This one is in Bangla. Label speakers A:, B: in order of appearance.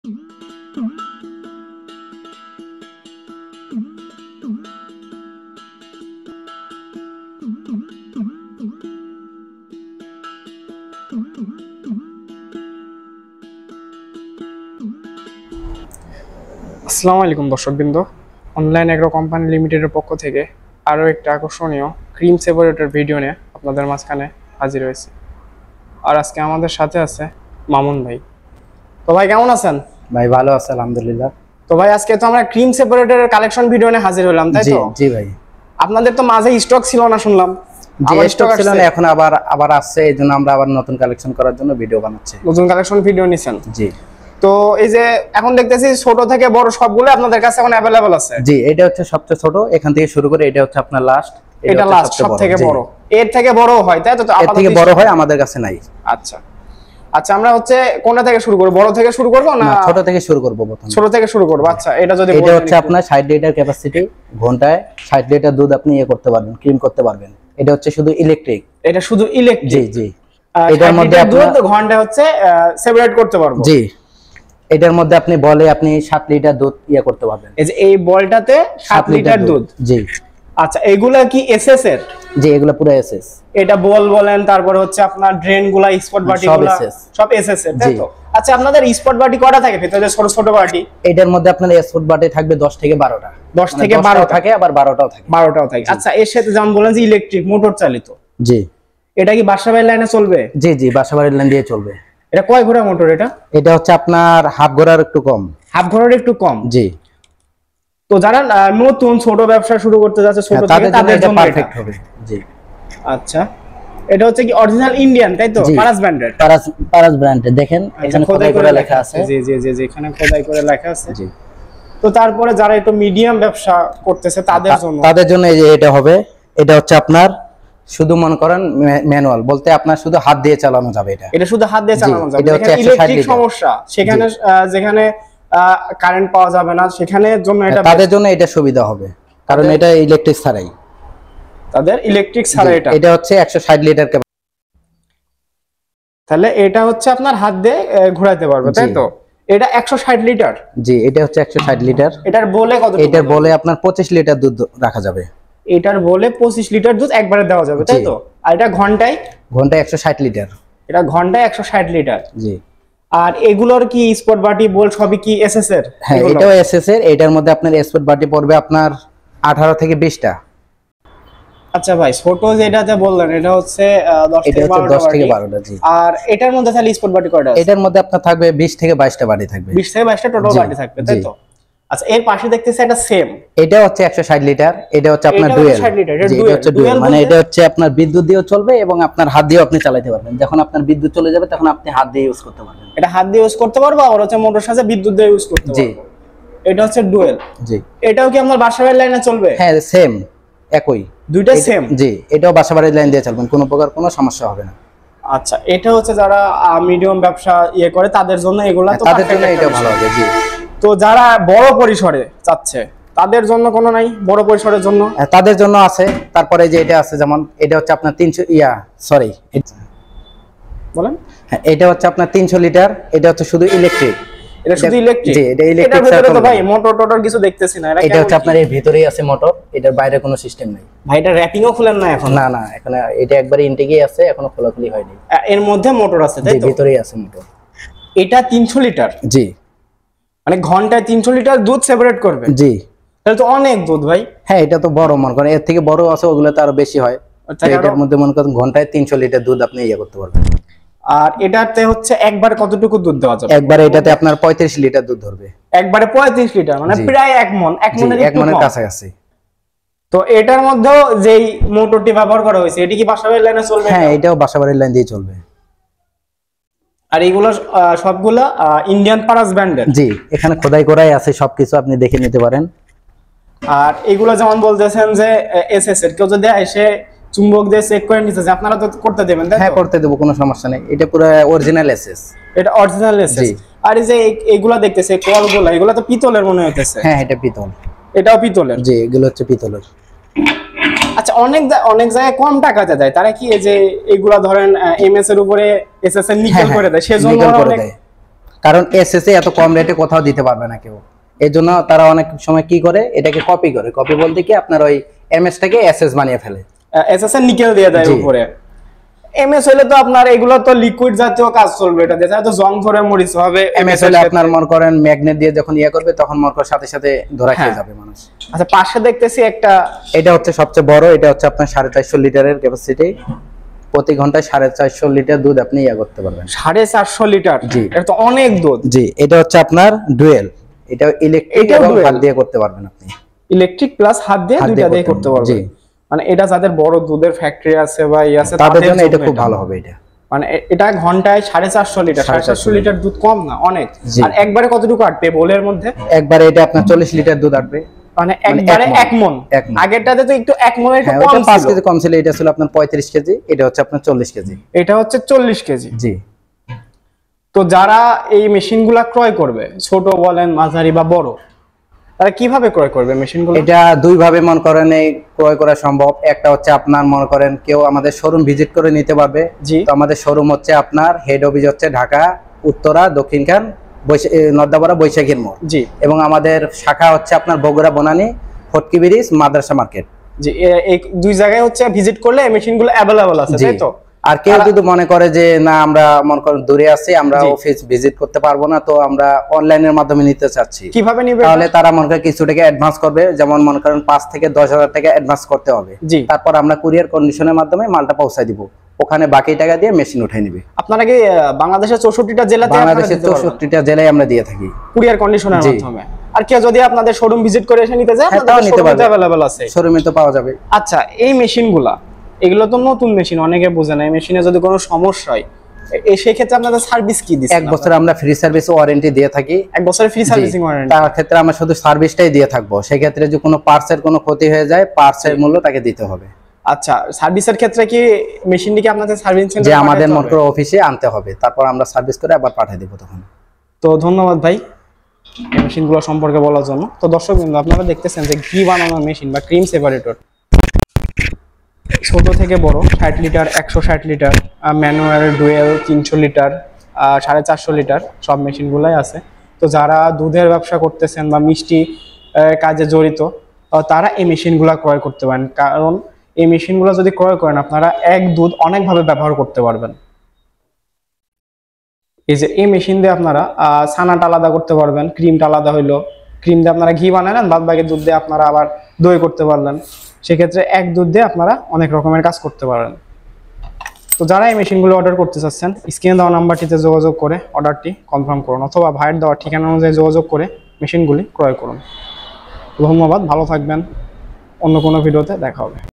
A: আসসালামু আলাইকুম দর্শকবৃন্দ, অনলাইন এগ্রো কোম্পানি লিমিটেডের পক্ষ থেকে আরও একটা আকর্ষণীয় ক্রিম সেপারেটর ভিডিও নিয়ে আপনাদের মাঝখানে হাজির হয়েছে। আর আজকে আমাদের সাথে আছে মামুন ভাই। তো ভাই কেমন আছেন?
B: ভাই ভালো আছে আলহামদুলিল্লাহ।
A: তো ভাই আজকে তো আমরা ক্রিম সেপারেটরের কালেকশন ভিডিও নিয়ে হাজির হলাম, তাই তো?
B: জি ভাই।
A: আপনাদের তো মাঝে স্টক ছিল না শুনলাম?
B: জি স্টক ছিল না, এখন আবার আসছে, এইজন্য আমরা আবার নতুন কালেকশন করার জন্য ভিডিও বানাচ্ছি।
A: নতুন কালেকশন ভিডিও নিছেন?
B: জি।
A: তো এই যে এখন দেখতেছি ছোট থেকে বড় সবগুলো আপনাদের কাছে এখন अवेलेबल আছে?
B: জি, এটা হচ্ছে সবচেয়ে ছোট, এখান থেকে শুরু করে এটা হচ্ছে আপনার লাস্ট।
A: এটা লাস্ট সব থেকে বড়, এর থেকে বড় হয় তাই তো?
B: এর থেকে বড় হয় আমাদের কাছে নাই।
A: আচ্ছা আচ্ছা, আমরা হচ্ছে কোনটা থেকে শুরু করব? বড় থেকে শুরু করব না
B: ছোট থেকে শুরু করব? প্রথমে
A: ছোট থেকে শুরু করব। আচ্ছা, এটা যদি
B: এটা হচ্ছে আপনার 60 লিটার ক্যাপাসিটি, ঘন্টায় 60 লিটার দুধ আপনি করতে পারবেন, ক্রিম করতে পারবেন। এটা হচ্ছে শুধু ইলেকট্রিক।
A: এটা শুধু ইলেকট্রিক?
B: জি জি। এটার মধ্যে
A: দুধ ঘন্টায় হচ্ছে সেপারেট করতে পারবো?
B: জি। এটার মধ্যে আপনি বলে আপনি 7 লিটার দুধ করতে পারবেন।
A: এই যে এই বলটাতে 7 লিটার দুধ?
B: জি।
A: আচ্ছা, এগুলা কি এসএস এর?
B: জি, এগুলা পুরো এসএস।
A: এটা বল বলেন, তারপরে হচ্ছে আপনার ড্রেন গুলা, স্পট বাটি গুলা সব এসএস এর, তাই তো? আচ্ছা, আপনাদের স্পট বাটি কয়টা থাকে ভিতরে, ছোট ছোট বাটি?
B: এটার মধ্যে আপনার স্পট বাটি থাকবে 10 থেকে 12টা।
A: 10 থেকে 12
B: থাকে, আবার 12টাও থাকে।
A: 12টাও থাকে। আচ্ছা, এর সাথে যেমন বলেন যে ইলেকট্রিক মোটর চালিত।
B: জি।
A: এটা কি বাসাবাড়ির লাইনে চলবে?
B: জি জি, বাসাবাড়ির লাইন দিয়ে চলবে।
A: এটা কয় ঘোড়া মোটর এটা?
B: এটা হচ্ছে আপনার হাফ ঘোড়ার একটু কম।
A: হাফ ঘোড়ার একটু কম?
B: জি।
A: তো যারা নতুন ছোট ব্যবসা শুরু করতে যাচ্ছে ছোট থেকে, তাদের জন্য
B: পারফেক্ট হবে। জি।
A: আচ্ছা, এটা হচ্ছে কি অরিজিনাল ইন্ডিয়ান, তাই তো? পারাস ব্র্যান্ডের?
B: পারাস ব্র্যান্ডের। দেখেন এখানে খোদাই করে লেখা আছে।
A: জি জি জি জি, এখানে খোদাই করে লেখা আছে। জি। তো তারপরে যারা একটু মিডিয়াম ব্যবসা করতেছে তাদের জন্য
B: এই যে এটা হবে, এটা হচ্ছে আপনার শুধু মনে করেন ম্যানুয়াল বলতে আপনার শুধু হাত দিয়ে চালানো যাবে। এটা শুধু হাত দিয়ে চালানো যাবে।
A: এটা হচ্ছে ইলেকট্রিক সমস্যা, সেখানে যেখানে কারেন্ট পাওয়া যাবে না, সেখানে জন্য এটা
B: তাদের জন্য এটা সুবিধা হবে, কারণ এটা ইলেকট্রিক ছাড়াই।
A: তাদের ইলেকট্রিক ছাড়া এটা
B: হচ্ছে 160 লিটার ক্যাপাসিটি।
A: তাহলে এটা হচ্ছে আপনার হাত দিয়ে ঘোরাতে পারবে, তাই তো? এটা 160 লিটার?
B: জি, এটা হচ্ছে 160 লিটার।
A: এটার বলে কত?
B: এটার বলে আপনার 25 লিটার দুধ রাখা যাবে।
A: এটার বলে 25 লিটার দুধ একবারে দেওয়া যাবে, তাই তো? আর এটা ঘন্টায়
B: 160 লিটার।
A: এটা ঘন্টায় 160 লিটার।
B: জি।
A: আর এগুলোর কি স্পট বাটি বল সবই কি এসএস এর?
B: হ্যাঁ, এটাও এসএস এর। এটার মধ্যে আপনার স্পট বাটি পড়বে আপনার 18 থেকে 20টা।
A: আচ্ছা ভাই, ছোট যেটাতে বললেন এটা হচ্ছে 10 থেকে 12টা।
B: জি।
A: আর এটার মধ্যে তাহলে স্পট বাটি কয়টা আছে?
B: এটার মধ্যে আপনার থাকবে 20 থেকে 22টা বাটি থাকবে।
A: 20 থেকে 22টা টোটাল বাটি থাকবে, তাই তো? আচ্ছা, এর পাশে দেখতেছি এটা সেম।
B: এটা হচ্ছে 160 লিটার। এটা হচ্ছে আপনার ডুয়েল। এটা হচ্ছে ডুয়েল, মানে এটা হচ্ছে আপনার বিদ্যুৎ দিয়েও চলবে এবং আপনার হাত দিয়েও আপনি চালাতে পারবেন। যখন আপনার বিদ্যুৎ চলে যাবে তখন আপনি হাত দিয়ে ইউজ করতে পারবেন।
A: এটা হাত দিয়ে ইউজ করতে পারবো, আর হচ্ছে মোটর সাথে বিদ্যুৎ দিয়ে ইউজ করতে পারবো। জি। এটা হচ্ছে ডুয়েল। জি। এটাও কি আপনার বাসাবাড়ির লাইনে চলবে?
B: হ্যাঁ, সেম, একই,
A: দুইটা সেম।
B: জি, এটাও বাসাবাড়ির লাইন দিয়ে চলবেন, কোনো প্রকার কোনো সমস্যা হবে না।
A: আচ্ছা, এটা হচ্ছে যারা মিডিয়াম ব্যবসা করে তাদের জন্য এগুলা, তো
B: তাদের জন্য এটা ভালো হবে। জি।
A: তো যারা বড় পরিসরে চাচ্ছে তাদের জন্য কোনো নাই? বড় পরিসরের জন্য
B: তাদের জন্য আছে। তারপরে যে এটা আছে, যেমন এটা হচ্ছে আপনার 300
A: বলেন।
B: হ্যাঁ, এটা হচ্ছে আপনার 300 লিটার। এটা হচ্ছে শুধু ইলেকট্রিক।
A: এটা শুধু ইলেকট্রিক?
B: জি, এটা ইলেকট্রিক।
A: এটার ভিতরে তো ভাই মোটর টোটর কিছু দেখতেছি না।
B: এটা হচ্ছে আপনার এর ভিতরেই আছে মোটর, এটার বাইরে কোনো সিস্টেম নাই।
A: ভাই এটা র‍্যাপিংও খুলেন না এখন?
B: না না, এখন এটা একবারে ইনটেকই আছে, এখনো খোলাখুলি হয়নি।
A: এর মধ্যে মোটর আছে, তাই তো?
B: ভিতরেই আছে মোটর।
A: এটা 300 লিটার? জি। মানে ঘন্টায় 300 লিটার দুধ সেপারেট করবে? জি। তাহলে তো অনেক দুধ ভাই।
B: হ্যাঁ, এটা তো বড়, মনে করেন এর থেকে বড় আছে, ওগুলো তো আরো বেশি হয়। এটার মধ্যে মনে করেন ঘন্টায় 300 লিটার দুধ আপনি করতে পারবেন।
A: আর এটাতে হচ্ছে একবার কতটুকু দুধ দেওয়া যাবে?
B: একবারে এটাতে আপনার 35 লিটার দুধ ধরবে।
A: একবারে 35 লিটার, মানে প্রায় 1 মণ। 1 মণের
B: কাছাকাছি।
A: তো এটার মধ্যেও যেই মোটরটি ব্যবহার করা হয়েছে, এটি কি বাসাবাড়ির লাইনে চলবে?
B: হ্যাঁ, এটাও বাসাবাড়ির লাইন দিয়ে চলবে।
A: আর এগুলো সবগুলা ইন্ডিয়ান পারাস ব্র্যান্ডের? জি,
B: এখানে খোদাই করাই আছে, সবকিছু আপনি দেখে নিতে পারেন।
A: আর এগুলো যেমন বলতেছেন যে এসএস এর, কেউ যদি এসে চুম্বক দিয়ে চেক করে নিতে চায়, আপনারা তো করতে দেবেন, তাই তো?
B: হ্যাঁ, করতে দেব, কোনো সমস্যা নেই। এটা পুরো অরিজিনাল এসএস।
A: এটা অরিজিনাল এসএস। আর এই যে এগুলা দেখতেছে কলগুলো, এগুলা তো পিতলের মনে হইতেছে।
B: হ্যাঁ, এটা পিতল।
A: এটাও পিতলের? জি,
B: এগুলো হচ্ছে পিতলের।
A: আচ্ছা, অনেক জায়গায় কম টাকাতে দেয়, তারা কি এই যে এগুলা ধরেন এমএস এর উপরে এসএস এর নিকেল করে দেয়, সেজন্য
B: কারণ এসএসএ এত কম রেটে কোথাও দিতে পারবে না কেউ। এই জন্য তারা অনেক সময় কি করে, এটাকে কপি করে। কপি বলতে কি আপনার ওই এমএস টাকে এসএস বানিয়ে ফেলে,
A: এসএস এর নিকেল দিয়ে দেয় উপরে। এমএস হলে তো আপনার এগুলো তো লিকুইড জাতীয় কাজ চলবে, এটা দিয়ে তো জং ধরে মরিচ হবে।
B: এমএস হলে আপনার মনে করেন ম্যাগনেট দিয়ে যখন করবে তখন মনে করেন সাথে সাথে ধরা খেয়ে যাবে মানুষ।
A: আচ্ছা, পাশে দেখতেছি একটা,
B: এটা হচ্ছে সবচেয়ে বড়, এটা হচ্ছে আপনার 450 লিটারের ক্যাপাসিটি। প্রতি ঘন্টায় 450 লিটার দুধ আপনি করতে পারবেন।
A: 450 লিটার,
B: জি,
A: এটা তো অনেক দুধ।
B: জি, এটা হচ্ছে আপনার ডুয়েল, এটা ইলেকট্রিক এবং হাত দিয়ে করতে পারবেন আপনি।
A: ইলেকট্রিক প্লাস হাত দিয়ে দুইটা দিয়ে করতে পারবেন। জি, মানে এটা যাদের বড় দুধের ফ্যাক্টরি আছে বা আছে
B: তাদের জন্য এটা খুব ভালো হবে। এটা
A: মানে এটা ঘন্টায় 450 লিটার, 450 লিটার দুধ কম না, অনেক। আর একবারে কতটুকু আটবে বোলের মধ্যে?
B: একবারে এটা আপনার 40 লিটার দুধ আটবে,
A: মানে একবারে 1 মণ। আগেরটাতে তো একটু 1 মণের একটু কম ছিল,
B: 5 কেজি কম ছিল। এটা ছিল আপনার 35 কেজি, এটা হচ্ছে আপনার 40 কেজি।
A: এটা হচ্ছে 40 কেজি।
B: জি।
A: তো যারা এই মেশিনগুলা ক্রয় করবে, ছোট বলেন মাঝারি বা বড়, তারা কিভাবে ক্রয় করবে মেশিনগুলো?
B: এটা দুই ভাবে মনে করেন এই ক্রয় করা সম্ভব। একটা হচ্ছে আপনার মনে করেন কেউ আমাদের শোরুম ভিজিট করে নিতে পারবে। তো আমাদের শোরুম হচ্ছে আপনার হেড অফিস হচ্ছে ঢাকা উত্তরা দক্ষিণখান নর্দাপাড়া বৈশাখীর মোড়। জি। এবং আমাদের শাখা হচ্ছে আপনার বগুড়া বনানী ফটকি ব্রিজ মাদ্রাসা মার্কেট।
A: জি, এই দুই জায়গায় হচ্ছে ভিজিট করলে এই মেশিনগুলো अवेलेबल আছে, তাই তো?
B: আর কেউ যদি মনে করে যে না আমরা মনে করেন দূরে আছি, আমরা অফিস ভিজিট করতে পারবো না, তো আমরা অনলাইনের মাধ্যমে নিতে চাচ্ছি,
A: কিভাবে নিবে?
B: তাহলে তারা মনে করেন কিছু টাকা অ্যাডভান্স করবে, যেমন মনে করেন 5 থেকে 10,000 টাকা অ্যাডভান্স করতে হবে। তারপর আমরা কুরিয়ার কন্ডিশনের মাধ্যমে মালটা পৌঁছে দিব, ওখানে বাকি টাকা দিয়ে মেশিন উঠাই নিবে।
A: আপনারা কি বাংলাদেশের 64টা জেলাতে?
B: বাংলাদেশের 64টা জেলায় আমরা দিয়ে থাকি
A: কুরিয়ার কন্ডিশনের মাধ্যমে। আর কেউ যদি আপনাদের শোরুম ভিজিট করে এসে নিতে চায়, আপনাদের শোরুমে अवेलेबल আছে,
B: শোরুমে তো পাওয়া যাবে।
A: আচ্ছা, এই মেশিনগুলা, এগুলো তো নতুন মেশিন, অনেকে বোঝে না। এই মেশিনে যদি কোনো সমস্যা হয়, সেই ক্ষেত্রে আপনাদের সার্ভিস কি দিচ্ছেন?
B: 1 বছর আমরা ফ্রি সার্ভিস ওয়ারেন্টি দিয়ে থাকি।
A: 1 বছরের ফ্রি সার্ভিসিং ওয়ারেন্টি।
B: তার ক্ষেত্রে আমরা শুধু সার্ভিসটাই দিয়ে থাকবো। সেই ক্ষেত্রে যদি কোনো পার্টসের কোনো ক্ষতি হয়ে যায়, পার্টসের মূল্য তাকে দিতে হবে।
A: আচ্ছা, সার্ভিসের ক্ষেত্রে কি মেশিনটি কি আপনাদের সার্ভিস সেন্টারে
B: আমাদের মোটর অফিসে আনতে হবে, তারপর আমরা সার্ভিস করে আবার পাঠিয়ে দেব তখন।
A: তো ধন্যবাদ ভাই এই মেশিনগুলো সম্পর্কে বলার জন্য। তো দর্শক বিন্দু, আপনারা দেখতেছেন যে ঘি বানানোর মেশিন বা ক্রিম সেপারেটর, ছোট থেকে বড় 60 litre, 160 litre, manual, dual 300 litre, 450 litre, সব মেশিনগুলাই আছে। তো যারা দুধের ব্যবসা করতেছেন বা মিষ্টি কাজে জড়িত, তারা এই মেশিনগুলো ক্রয় করতে পারেন। কারণ এই মেশিনগুলো যদি ক্রয় করেন, আপনারা এক দুধ অনেকভাবে ব্যবহার করতে পারবেন। এই যে এই মেশিন দিয়ে আপনারা ছানাটা আলাদা করতে পারবেন, ক্রিমটা আলাদা হইলো, ক্রিম দিয়ে আপনারা ঘি বানালেন, বাদ বাকি দুধ দিয়ে আপনারা আবার দই করতে পারলেন। সেক্ষেত্রে এক দুধ দিয়ে আপনারা অনেক রকমের কাজ করতে পারেন। তো যারা এই মেশিনগুলো অর্ডার করতে চাচ্ছেন, স্ক্রিনে দেওয়া নাম্বারটিতে যোগাযোগ করে অর্ডারটি কনফার্ম করুন, অথবা ভাইয়ের দেওয়া ঠিকানা অনুযায়ী যোগাযোগ করে মেশিনগুলি ক্রয় করুন। ধন্যবাদ, ভালো থাকবেন। অন্য কোনো ভিডিওতে দেখা হবে।